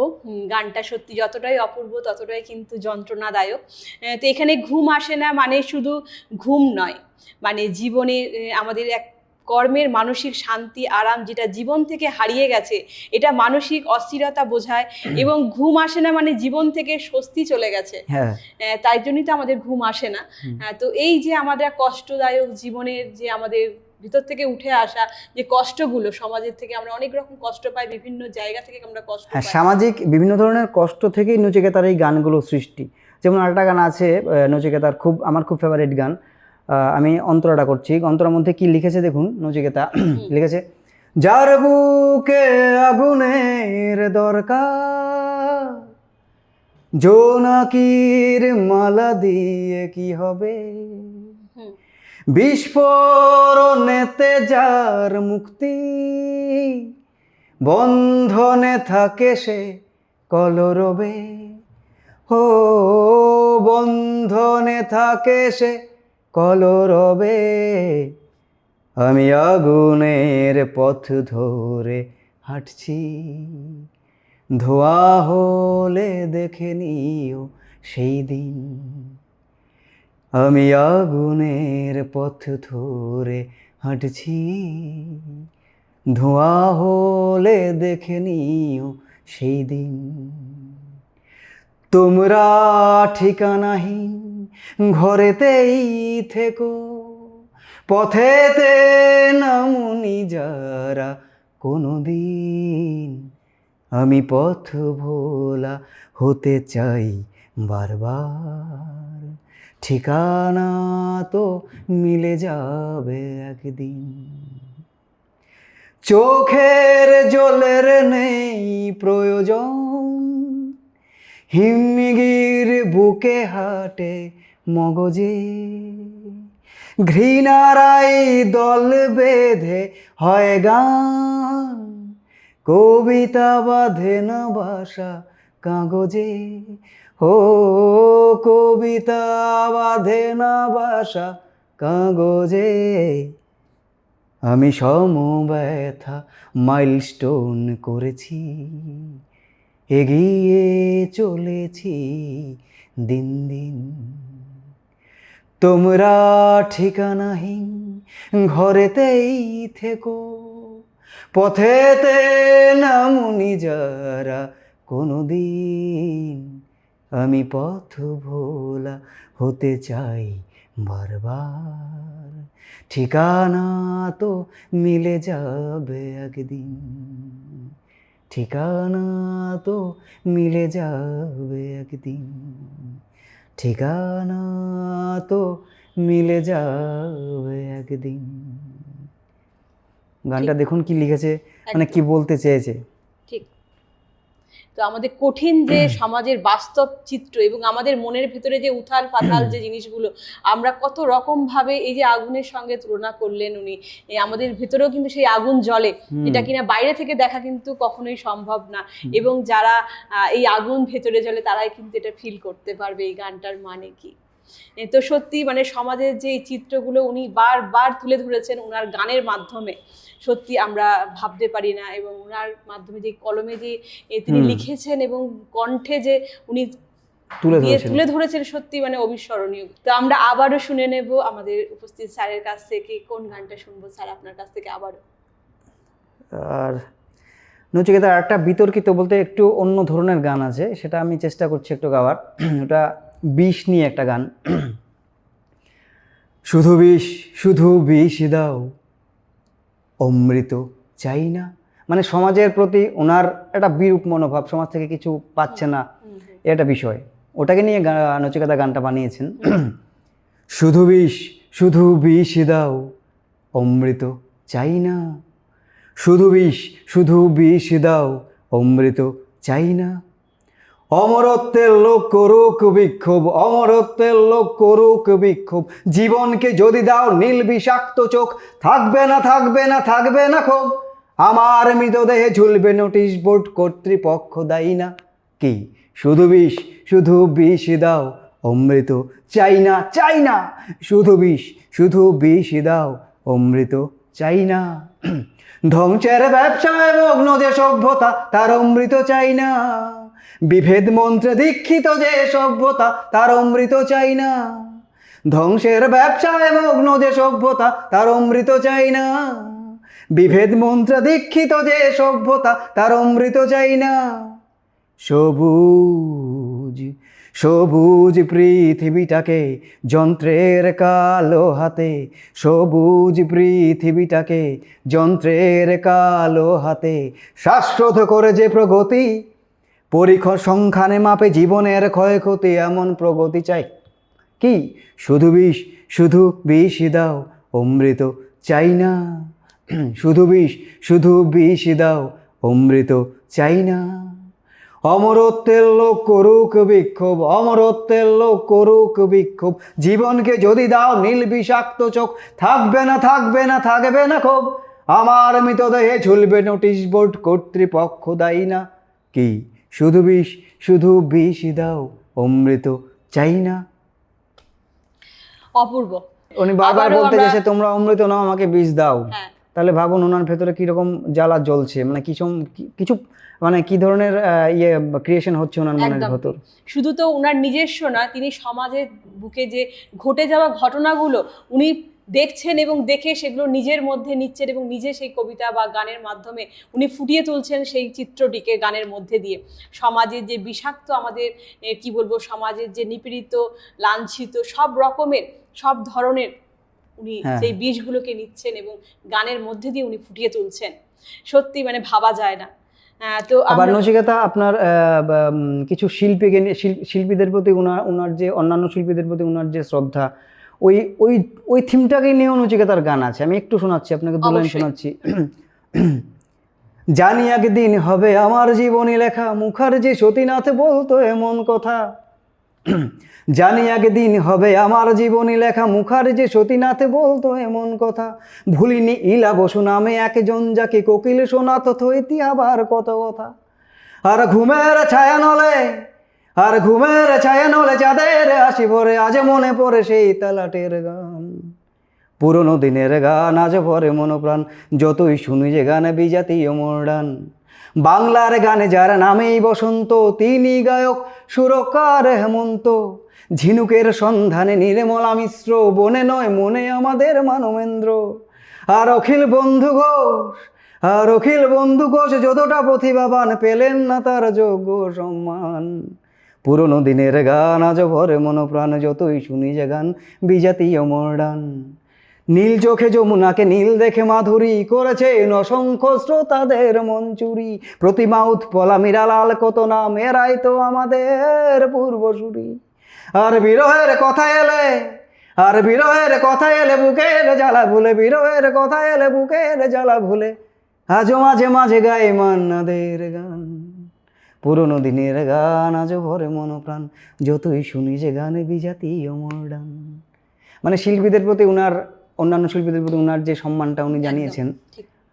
গানটা, সত্যি যতটাই অপূর্ব ততটাই কিন্তু যন্ত্রণাদায়ক। তো এখানে ঘুম আসে না মানে শুধু ঘুম নয়, মানে জীবনে আমাদের এক কর্মের মানসিক শান্তি আরাম যেটা জীবন থেকে হারিয়ে গেছে, এটা মানসিক অস্থিরতা বোঝায়। এবং ঘুম আসে না মানে জীবন থেকে স্বস্তি চলে গেছে। হ্যাঁ, তাই জন্যই তো আমাদের ঘুম আসে না। তো এই যে আমাদের কষ্টদায়ক জীবনের যে আমাদের ভিতর থেকে উঠে আসা যে কষ্টগুলো, সমাজের থেকে আমরা অনেক রকম কষ্ট পাই, বিভিন্ন জায়গা থেকে আমরা কষ্ট হ্যাঁ, পাই। সামাজিক বিভিন্ন ধরনের কষ্ট থেকেই নচিকেতার এই গানগুলো সৃষ্টি। যেমন আরেকটা গান আছে নচিকেতার, আমার খুব ফেভারিট গান, আমি অন্তরাটা করছি। অন্তরার মধ্যে কি লিখেছে দেখুন নচিকেতা, লিখেছে, যার বুকে আগুনের দরকার, জোনাকির মালা দিয়ে কি হবে, বিস্ফোরণেতে যার মুক্তি, বন্ধনে থাকে সে কলরবে, ও বন্ধনে থাকে সে কলরবে, আমি আগুনের পথ ধরে হাঁটছি, ধোয়া হলে দেখে নিও সেই দিন, আমি আগুনের পথ ধরে হাঁটছি, ধোঁয়া হলে দেখে নিও সেই দিন, তোমরা ঠিকানাহীন ঘরেতেই থেকো, পথেতে নামুনি যারা কোনো দিন, আমি পথ ভোলা হতে চাই বারবার, ঠিকানা তো মিলে যাবে একদিন, চোখের জলের নেই প্রয়োজন, হিমগির বুকে হাঁটে মগজে, ঘৃণারাই দল বেঁধে হয় গান, কবিতা বাঁধে না বাসা কাগজে, ও কবিতা বাঁধে না বাসা কাগজে। আমি সমব্যথা মাইলস্টোন করেছি, এগিয়ে চলেছি দিন দিন। তোমরা ঠিকানাহীন ঘরেতেই থেকো, পথেতে নামুনি যারা কোনো দিন। আমি পথ ভোলা হতে চাই বারবার, ঠিকানা তো মিলে যাবে একদিন, ঠিকানা তো মিলে যাবে একদিন, ঠিকানা তো মিলে যাবে একদিন। গানটা দেখুন কি লিখেছে, মানে কি বলতে চেয়েছে। ঠিক। তো আমাদের কঠিন যে সমাজের বাস্তব চিত্র এবং আমাদের মনের ভেতরে যে উথাল পাতাল যে জিনিসগুলো আমরা কত রকম ভাবে এই যে আগুনের সঙ্গে তুলনা করলেন উনি, আমাদের ভেতরেও কিন্তু সেই আগুন জ্বলে, যেটা কিনা বাইরে থেকে দেখা কিন্তু কখনোই সম্ভব না। এবং যারা এই আগুন ভেতরে জ্বলে তারাই কিন্তু এটা ফিল করতে পারবে এই গানটার মানে কি। তো সত্যি মানে সমাজের যে এই চিত্রগুলো উনি বারবার তুলে ধরেছেন ওনার গানের মাধ্যমে, সত্যি আমরা ভাবতে পারি না। এবং ওনার মাধ্যমে যে কলমে যে তিনি লিখেছেন এবং কণ্ঠে যে উনি তুলে ধরেছেন, সত্যি মানে অবিস্মরণীয়। তো আমরা আবারও শুনে নেব আমাদের উপস্থিত স্যারের কাছ থেকে। কোন গানটা শুনবো স্যার আপনার কাছ থেকে আবারও? আর নচিকেতা একটা বিতর্কিত বলতে একটু অন্য ধরনের গান আছে, সেটা আমি চেষ্টা করছি একটু গাওয়ার। ওটা বিষ নিয়ে একটা গান। শুধু বিষ, শুধু বিষ দাও, অমৃত চাই না। মানে সমাজের প্রতি ওনার একটা বিরূপ মনোভাব, সমাজ থেকে কিছু পাচ্ছে না, এটা বিষয়। ওটাকে নিয়ে নচিকেতা গানটা বানিয়েছেন। শুধু বিষ, শুধু বিষ দাও, অমৃত চাই না। শুধু বিষ, শুধু বিষ দাও, অমৃত চাই না। অমরত্বের লোক করুক বিক্ষোভ, অমরত্বের লোক করুক বিক্ষোভ, জীবনকে যদি দাও নীল বিষাক্ত চোখ, থাকবে না, থাকবে না, থাকবে না ক্ষোভ। আমার মৃতদেহে ঝুলবে নোটিশ বোর্ড, কর্তৃপক্ষ দায়ী না। কি? শুধু বিষ, শুধু বিষ দাও, অমৃত চাই না, চাই না। শুধু বিষ, শুধু বিষ দাও, অমৃত চাই না। ধ্বংসের ব্যবসায় মগ্ন যে সভ্যতা, তার অমৃত চাই না। বিভেদ মন্ত্রে দীক্ষিত যে সভ্যতা, তার অমৃত চাই না। ধ্বংসের ব্যবসায় মগ্ন যে সভ্যতা, তার অমৃত চাই না। বিভেদ মন্ত্রে দীক্ষিত যে সভ্যতা, তার অমৃত চাই না। সবুজ, সবুজ পৃথিবীটাকে যন্ত্রের কালো হাতে, সবুজ পৃথিবীটাকে যন্ত্রের কালো হাতে শ্বাসরোধ করে যে প্রগতি, পরিসংখ্যানে মাপে জীবনের ক্ষয়ক্ষতি, এমন প্রগতি চাই। কি? শুধু বিষ, শুধু বিষ দাও, অমৃত চাই না। শুধু বিষ, শুধু বিষ দাও, অমৃত চাই না। অমরত্বের লোক করুক বিক্ষোভ, অমরত্বের লোক করুক বিক্ষোভ, জীবনকে যদি দাও নীল বিষাক্ত চোখ, থাকবে না, থাকবে না, থাকবে না ক্ষোভ। আমার মৃতদেহে ঝুলবে নোটিশ বোর্ড, কর্তৃপক্ষ দায়ী না। কি? শুধু বিষ, শুধু বিষ দাও, অমৃত চাই না। অপূর্ব। উনি বারবার বলতে গেছে তোমরা অমৃত নাও, আমাকে বিষ দাও। তাহলে ভাবুন ওনার ভেতরে কিরকম জ্বালা জ্বলছে, মানে কিছু মানে কি ধরনের ক্রিয়েশন হচ্ছে ওনার মনের ভেতর। শুধু তো ওনার নিজস্ব না, তিনি সমাজের বুকে যে ঘটে যাওয়া ঘটনাগুলো উনি দেখছেন এবং দেখে সেগুলো নিজের মধ্যে নিচ্ছেন এবং নিজে সেই কবিতা বা গানের মাধ্যমে উনি ফুটিয়ে তুলছেন সেই চিত্রটিকে গানের মধ্যে দিয়ে। সমাজের যে বিষাক্ত আমাদের কি বলবো, সমাজের যে নিপীড়িত, লাঞ্ছিত সব রকমের, সব ধরনের উনি সেই বিষগুলোকে নিচ্ছেন এবং গানের মধ্যে দিয়ে উনি ফুটিয়ে তুলছেন। সত্যি মানে ভাবা যায় না। তো আবার নচিকেতা আপনার কিছু শিল্পীদের প্রতি ওনার যে অন্যান্য শিল্পীদের প্রতি ওনার যে শ্রদ্ধা, ওই ওই ওই থিমটাকে নিয়েও নচিকেতার গান আছে। আমি একটু শোনাচ্ছি আপনাকে, দু লাইন শোনাচ্ছি। জানি একদিন হবে আমার জীবনী লেখা, মুখার্জি সতীনাথ বলতো এমন কথা। জানি একদিন হবে আমার জীবনী লেখা, মুখার্জি সতীনাথ বলতো এমন কথা। ভুলিনি ইলা বসু নামে একজন যাকে কোকিল শোনাত থইতি আবার কত কথা। আর ঘুমের ছায়া নলে চাঁদের হাসি ভরে, আজ মনে পড়ে সেই তালাটের গান। পুরনো দিনের গান আজ ভরে মনোপ্রাণ, যতই শুনি যে গানে বিজাতীয় মর্ডান। বাংলার গানে যার নামেই বসন্ত, তিনি গায়ক সুরকার হেমন্ত। ঝিনুকের সন্ধানে নির্মলা মিশ্র, বনে নয় মনে আমাদের মানবেন্দ্র। আর অখিল বন্ধু ঘোষ যতটা প্রতিভাবান, পেলেন না তার যোগ্য সম্মান। পুরনো দিনের গান আজ ভরে মনোপ্রাণ, যতই শুনি যে গান বিজাতীয় মর্ডান। নীল চোখে যমুনাকে নীল দেখে মাধুরী, করেছে অসংখ্য শ্রোতাদের মন চুরি। প্রতিমা উৎপলা মীরালাল কত নাম, এরাই তো আমাদের পূর্বসূরি। আর বিরহের কথা এলে বুকের জ্বালা ভুলে, আজও মাঝে মাঝে গায়ে মান্নাদের গান। পুরনো দিনের গান আজও ভরে মনোপ্রাণ, যতই শুনি যে গানে বিজাতীয় মর্ডান। মানে শিল্পীদের প্রতি অন্যান্য শিল্পীদের প্রতি উনার যে সম্মানটা উনি জানিয়েছেন,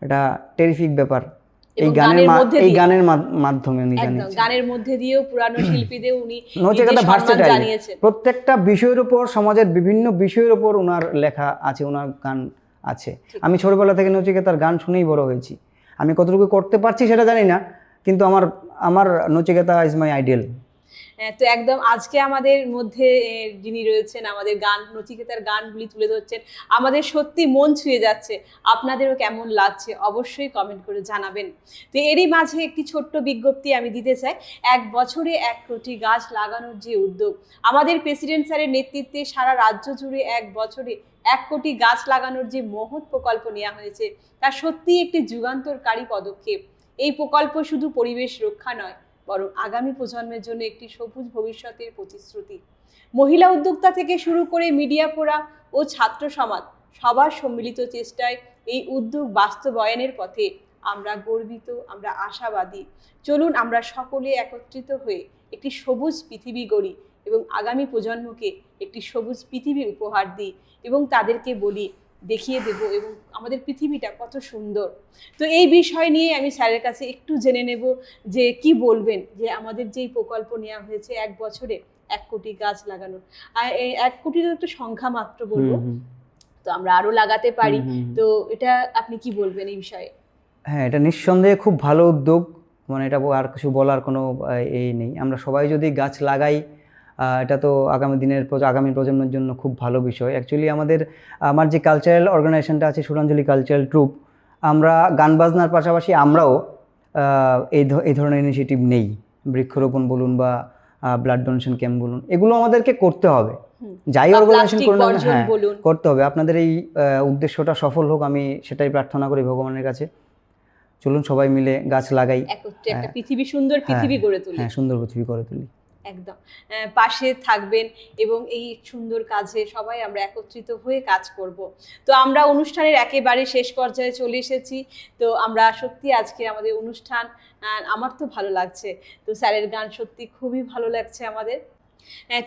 এটা টেরিফিক ব্যাপার। এই গানের মাধ্যমে উনি জানিয়েছেন। গানের মধ্যে দিয়েও পুরানো শিল্পীদের উনি নচিকেতা ভার্সেটাইল, জানিয়েছেন। প্রত্যেকটা বিষয়ের উপর, সমাজের বিভিন্ন বিষয়ের উপর ওনার লেখা আছে, ওনার গান আছে। আমি ছোটবেলা থেকে নচিকেতার গান শুনেই বড় হয়েছি। আমি কতটুকু করতে পারছি সেটা জানি না, কিন্তু আমার নচিকেতা ইজ মাই আইডিয়াল। তো একদম আজকে আমাদের মধ্যে যিনি রয়েছেন, আমাদের নচিকেতার গানগুলি তুলে ধরছেন, আমাদের সত্যি মন ছুঁয়ে যাচ্ছে। আপনাদেরও কেমন লাগছে অবশ্যই কমেন্ট করে জানাবেন। তো এরই মাঝে একটি ছোট্ট বিজ্ঞপ্তি আমি দিতে চাই। 1 বছরে 1 কোটি গাছ লাগানোর যে উদ্যোগ, আমাদের প্রেসিডেন্ট স্যারের নেতৃত্বে সারা রাজ্য জুড়ে 1 বছরে 1 কোটি গাছ লাগানোর যে মহৎ প্রকল্প নেওয়া হয়েছে, তা সত্যিই একটি যুগান্তকারী পদক্ষেপ। এই প্রকল্প শুধু পরিবেশ রক্ষা নয়, বরং আগামী প্রজন্মের জন্য একটি সবুজ ভবিষ্যতের প্রতিশ্রুতি। মহিলা উদ্যোক্তা থেকে শুরু করে মিডিয়া ফোরাম ও ছাত্র সমাজ সবার সম্মিলিত চেষ্টায় এই উদ্যোগ বাস্তবায়নের পথে আমরা গর্বিত, আমরা আশাবাদী। চলুন আমরা সকলে একত্রিত হয়ে একটি সবুজ পৃথিবী গড়ি এবং আগামী প্রজন্মকে একটি সবুজ পৃথিবী উপহার দিই এবং তাদেরকে বলি, দেখিয়ে দেব এবং আমাদের পৃথিবীটা কত সুন্দর। তো এই বিষয় নিয়ে আমি স্যারের কাছে একটু জেনে নেব যে কি বলবেন, যে আমাদের যেই প্রকল্প নেওয়া হয়েছে 1 বছরে 1 কোটি গাছ লাগানোর, আর এই 1 কোটির একটা সংখ্যা মাত্র বলবো, তো আমরা আরো লাগাতে পারি। তো এটা আপনি কি বলবেন এই বিষয়ে? হ্যাঁ, এটা নিঃসন্দেহে খুব ভালো উদ্যোগ। মানে এটা আর কিছু বলার কোনো এই নেই। আমরা সবাই যদি গাছ লাগাই, এটা তো আগামী প্রজন্মের জন্য খুব ভালো বিষয়। অ্যাকচুয়ালি আমার যে কালচারাল অর্গানাইজেশনটা আছে, সুরাঞ্জলি কালচারাল ট্রুপ, আমরা গান বাজনার পাশাপাশি আমরাও এই ধরনের ইনিশিয়েটিভ নেই। বৃক্ষরোপণ বলুন বা ব্লাড ডোনেশন ক্যাম্প বলুন, এগুলো আমাদেরকে করতে হবে। যাই অর্গানাইজেশন করুন, হ্যাঁ করতে হবে। আপনাদের এই উদ্দেশ্যটা সফল হোক, আমি সেটাই প্রার্থনা করি ভগবানের কাছে। চলুন সবাই মিলে গাছ লাগাই, একটা পৃথিবী, সুন্দর পৃথিবী গড়ে তুলি। হ্যাঁ, সুন্দর পৃথিবী গড়ে তুলি। একদম পাশে থাকবেন এবং এই সুন্দর কাজে সবাই আমরা একত্রিত হয়ে কাজ করব। তো আমরা অনুষ্ঠানের একেবারে শেষ পর্যায়ে চলে এসেছি। তো আমরা সত্যি আজকে আমাদের অনুষ্ঠান, আমার তো ভালো লাগছে। তো স্যারের গান সত্যি খুবই ভালো লাগছে আমাদের।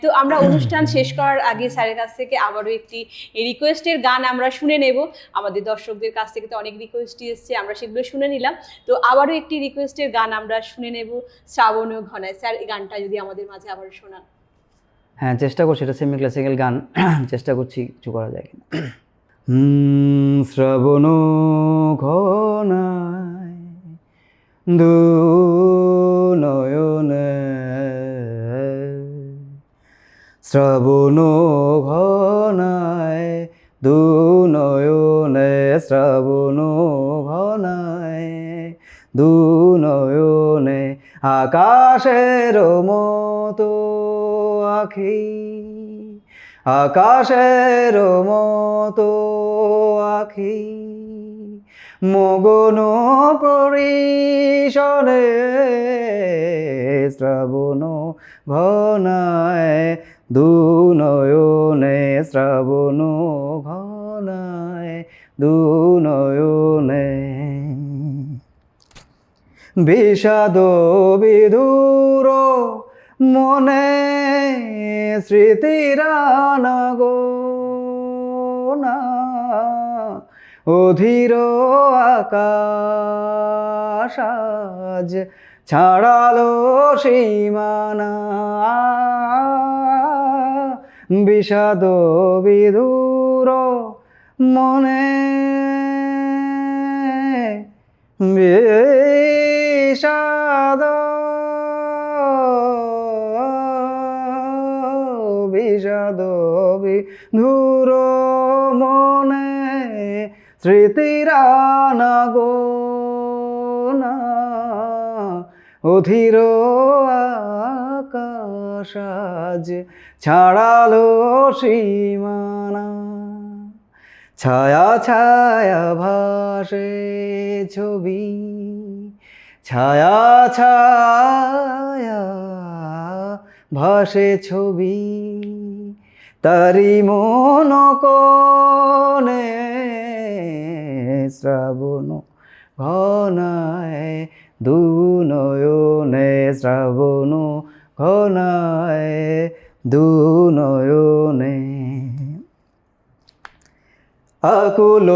তো আমরা অনুষ্ঠান শেষ করার আগে স্যারের কাছ থেকে আবারও একটি রিকোয়েস্টের গান আমরা শুনে নেব। আমাদের দর্শকদের কাছ থেকে তো অনেক রিকোয়েস্টই এসছে, আমরা সেগুলো শুনে নিলাম। তো আবারও একটি রিকোয়েস্টের গান আমরা শুনে নেব, শ্রাবণ ও ঘনায়। স্যার, এই গানটা যদি আমাদের মাঝে আবারও শোনান। হ্যাঁ, চেষ্টা করছি, এটা সেমি ক্লাসিক্যাল গান, চেষ্টা করছি কিছু করা যায় কিনা। শ্রাবণ ঘনায় দু নয়নে, শ্রাবণ ঘনায় দু নয়নে, শ্রাবণ ঘনায় দু নয়নে, আকাশের মতো আখি, আকাশের মতো আখি, মগন পরিশনে, শ্রাবণ ঘনায় দু নয়নে, শ্রাবণ ঘনায় দু নয়নে, বিষাদ বিধুর মনে স্মৃতির গো না, অধীর আকাশ আজ ছাড়ালো সীমানা, বিষাদ বিধুর মনে, বিষাদ বিষাদ বিধুর মনে, স্মৃতির গো না, অধীর আকাশ আজ ছাড়ালো সীমানা, ছায়া ছায়া ভাসে ছবি, ছায়া ছায়া ভাসে ছবি, তারি মন কোণে শ্রাবণ ঘনায়, দু নয়নে শ্রাবণ ঘনায়, দু নয়নে, আকুল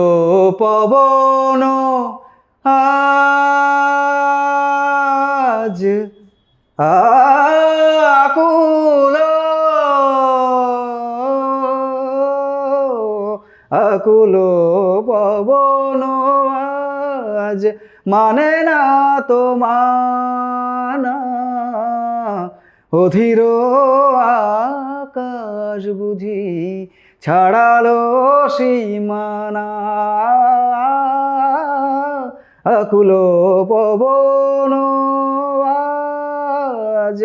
পবন আজ, আকুল আকুল পবন আজ মানে না তো মানা, অধীর আকাশ বুঝি ছাড়ালো সীমানা, আকুল পবন আজ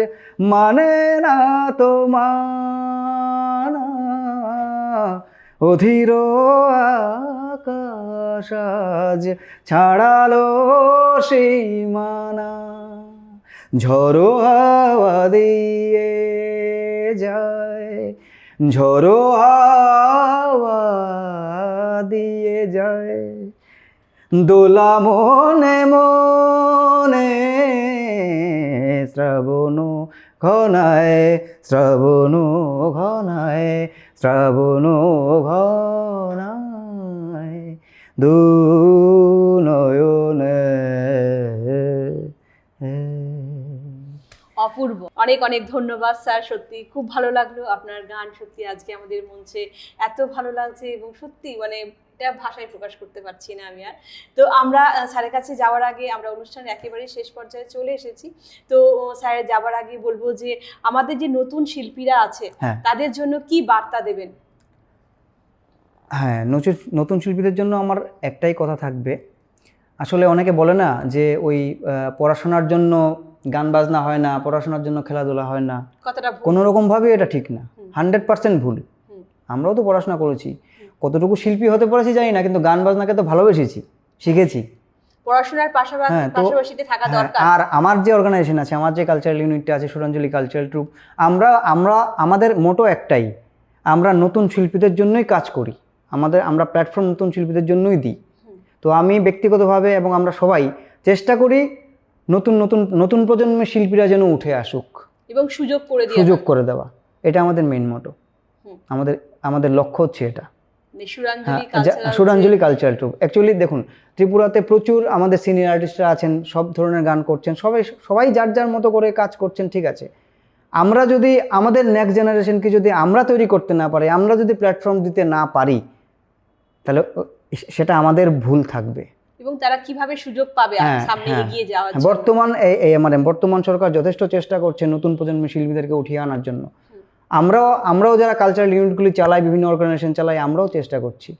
মানে না তো মানা, অধীর আকাশ আজ ছাড়ালো সীমানা, ঝড়ো হাওয়া দিয়ে যায়, ঝড়ো হাওয়া দিয়ে যায়, দোলা মনে মনে, শ্রাবণ ঘনায়, শ্রাবণ ঘনায়, শ্রাবণ ঘনায়, দু নয়নে। অপূর্ব, অনেক অনেক ধন্যবাদ স্যার, সত্যি খুব ভালো লাগলো আপনার গান, সত্যি আজকে আমাদের মঞ্চে এত ভালো লাগছে এবং সত্যি মানে এটা ভাষায় প্রকাশ করতে পারছি না আমি আর। তো আমরা স্যারের কাছে যাওয়ার আগে আমরা অনুষ্ঠানের একেবারে শেষ পর্যায়ে চলে এসেছি, তো স্যারের যাওয়ার আগে বলবো যে আমাদের যে নতুন শিল্পীরা আছে তাদের জন্য কি বার্তা দেবেন? হ্যাঁ, নতুন শিল্পীদের জন্য আমার একটাই কথা থাকবে, আসলে অনেকে বলে না যে ওই পড়াশোনার জন্য গান বাজনা হয় না, পড়াশোনার জন্য খেলাধুলা হয় না, কোনো রকমভাবে এটা ঠিক না, 100% ভুল। আমরাও তো পড়াশোনা করেছি, কতটুকু শিল্পী হতে পারেছি জানি না, কিন্তু গান বাজনাকে তো ভালোবেসেছি, শিখেছি, পড়াশোনার পাশাপাশি থাকা দরকার। আর আমার যে অর্গানাইজেশন আছে, আমার যে কালচারাল ইউনিটটা আছে সুরাঞ্জলি কালচারাল ট্রুপ, আমাদের মোটো একটাই, আমরা নতুন শিল্পীদের জন্যই কাজ করি, আমরা প্ল্যাটফর্ম নতুন শিল্পীদের জন্যই দিই। তো আমি ব্যক্তিগতভাবে এবং আমরা সবাই চেষ্টা করি নতুন প্রজন্মের শিল্পীরা যেন উঠে আসুক এবং সুযোগ করে দেওয়া, এটা আমাদের মেইন মোটো, আমাদের লক্ষ্য হচ্ছে এটা। সুরাঞ্জলি কালচারাল ট্রুপ অ্যাকচুয়ালি দেখুন, ত্রিপুরাতে প্রচুর আমাদের সিনিয়র আর্টিস্টরা আছেন, সব ধরনের গান করছেন, সবাই যার যার মতো করে কাজ করছেন, ঠিক আছে। আমরা যদি আমাদের নেক্সট জেনারেশনকে যদি আমরা তৈরি করতে না পারি, আমরা যদি প্ল্যাটফর্ম দিতে না পারি, তাহলে সেটা আমাদের ভুল থাকবে। এবং তারা কিভাবে সুযোগ পাবে সামনে এগিয়ে যাওয়ার জন্য? বর্তমান সরকার যথেষ্ট চেষ্টা করছে নতুন প্রজন্মের শিল্পীদেরকে উঠিয়ে আনার জন্য। আমরাও যারা কালচারাল ইউনিটগুলি চালাই, বিভিন্ন অর্গানাইজেশন চালাই, আমরাও চেষ্টা করছি।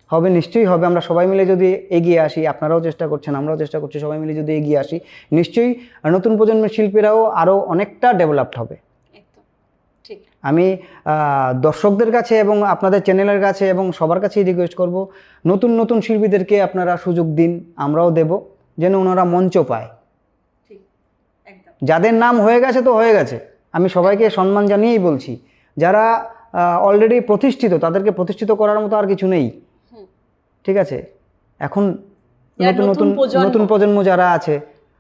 হবে নিশ্চয়ই হবে। আমরা সবাই মিলে যদি এগিয়ে আসি, আপনারাও চেষ্টা করছেন, আমরাও চেষ্টা করছি, সবাই মিলে যদি এগিয়ে আসি, নিশ্চয়ই নতুন প্রজন্মের শিল্পীরাও আরও অনেকটা ডেভেলপড হবে। আমি দর্শকদের কাছে এবং আপনাদের চ্যানেলের কাছে এবং সবার কাছেই রিকোয়েস্ট করব, নতুন শিল্পীদেরকে আপনারা সুযোগ দিন, আমরাও দেব, যেন ওনারা মঞ্চ পায়। যাদের নাম হয়ে গেছে তো হয়ে গেছে, আমি সবাইকে সম্মান জানিয়েই বলছি, যারা অলরেডি প্রতিষ্ঠিত তাদেরকে প্রতিষ্ঠিত করার মতো আর কিছু নেই, ঠিক আছে। এখন নতুন প্রজন্ম যারা আছে,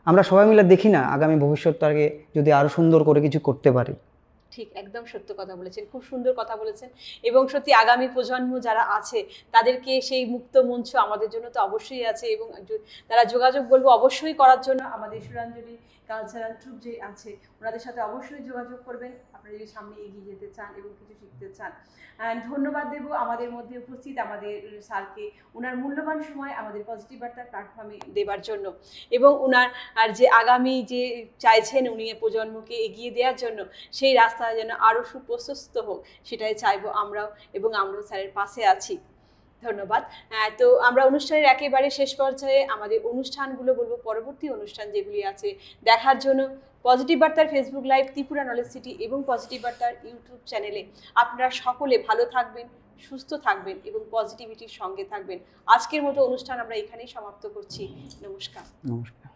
আমরা সবাই মিলে দেখি না আগামী ভবিষ্যৎটাকে যদি আরও সুন্দর করে কিছু করতে পারি, ঠিক, একদম সত্য কথা বলেছেন, খুব সুন্দর কথা বলেছেন। এবং সত্যি আগামী প্রজন্ম যারা আছে তাদেরকে সেই মুক্ত মঞ্চ আমাদের জন্য তো অবশ্যই আছে, এবং তারা যোগাযোগ বলবো অবশ্যই করার জন্য আমাদের সুরাঞ্জলি কালচারাল ট্রুপ যে আছে ওনাদের সাথে অবশ্যই যোগাযোগ করবেন আপনারা যদি সামনে এগিয়ে যেতে চান এবং কিছু শিখতে চান। ধন্যবাদ দেব আমাদের মধ্যে উপস্থিত আমাদের স্যারকে ওনার মূল্যবান সময় আমাদের পজিটিভ বার্তার প্ল্যাটফর্মে দেবার জন্য, এবং ওনার আর যে আগামী যে চাইছেন উনি প্রজন্মকে এগিয়ে দেওয়ার জন্য সেই রাস্তা যেন আরও সুপ্রশস্ত হোক সেটাই চাইবো আমরাও, এবং আমরাও স্যারের পাশে আছি। ধন্যবাদ। তো আমরা অনুষ্ঠানের একেবারে শেষ পর্যায়ে আমাদের অনুষ্ঠানগুলো বলবো, পরবর্তী অনুষ্ঠান যেগুলি আছে দেখার জন্য পজিটিভ বার্তার Facebook live, Tripura knowledge city এবং পজিটিভ বার্তার ইউটিউব চ্যানেলে আপনারা সকলে ভালো থাকবেন, সুস্থ থাকবেন এবং পজিটিভিটির সঙ্গে থাকবেন। আজকের মতো অনুষ্ঠান আমরা এখানেই সমাপ্ত করছি। নমস্কার। নমস্কার।